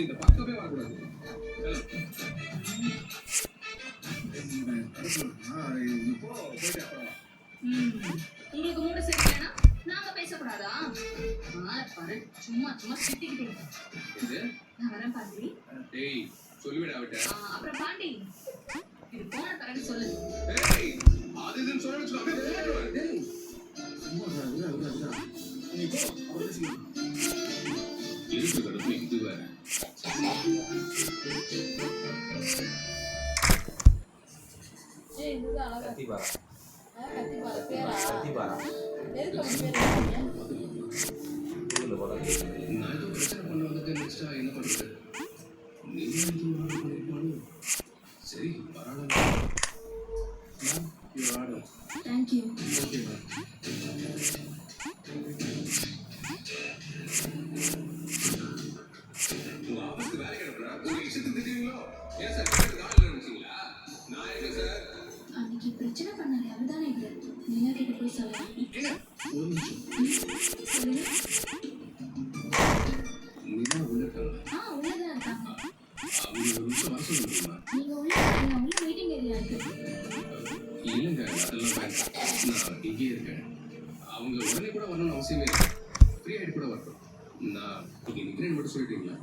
இந்த பக்கமே வரக்கூடாது. இப்போ போயிட்டு அப்புறம் உங்களுக்கு மூடு சரியில்லைன்னா நாங்க பேசக்கூடாதா? பாரு சும்மா சும்மா திட்டிக்கிட்டு இது நான் வரேன் பாண்டி. டேய் சொல்லிவிட விட்ட. அப்புறம் பாண்டி இது போன தரேன்னு சொல்லு. டேய் அது இதுன்னு சொல்ல வச்சு அப்படியே போடுவேன். டேய் சும்மா விட. நீ போ அவரே செய்யணும். இருக்கு கடுப்பு இது வேற. ஏய் இதுதான் அழகா கத்திபாரா கத்திபாரா பேரா கத்திபாரா எதுக்கு அவன் பேர் வைக்கிறீங்க? இதுல போடாது. நான் ஏதோ பிரச்சனை பண்ண வந்துட்டு நெக்ஸ்டா என்ன பண்றது? நீ எதுவும் பண்ணிருப்பானு. சரி பரவாயில்ல. You order. Thank you. Okay ma'am. உங்க ஆபீஸ்க்கு வேலை கிடைக்கிறா உங்க இஷ்டத்துக்கு திட்டுவீங்களோ? ஏன் சார் கேட்டு கால் நினைச்சீங்களா? நான் எங்க சார்? அன்னைக்கு பிரச்சனை பண்ணாரு அவர்தானே இது. நீங்க கிட்ட போய் சொல்லலாம். ஏங்க ஒரு நிமிஷம். சொல்லுங்க. நீதான் உள்ள இருக்காங்க. உள்ளதான் இருக்காங்க. அவங்க ஒரு நிமிஷம் வர சொல்லுங்கம்மா. நீங்க உள்ள மீட்டிங் ஏரியா இருக்கு. இல்லைங்க அதெல்லாம் வேண்டாம். நான் இங்கே இருக்கேன். அவங்க உடனே கூட வரணும்னு அவசியமே இல்லை. ஃப்ரீ ஆகிட்டு கூட வரட்டும். நான் இங்கே நிற்கிறேன்னு மட்டும் சொல்லிட்டீங்களா?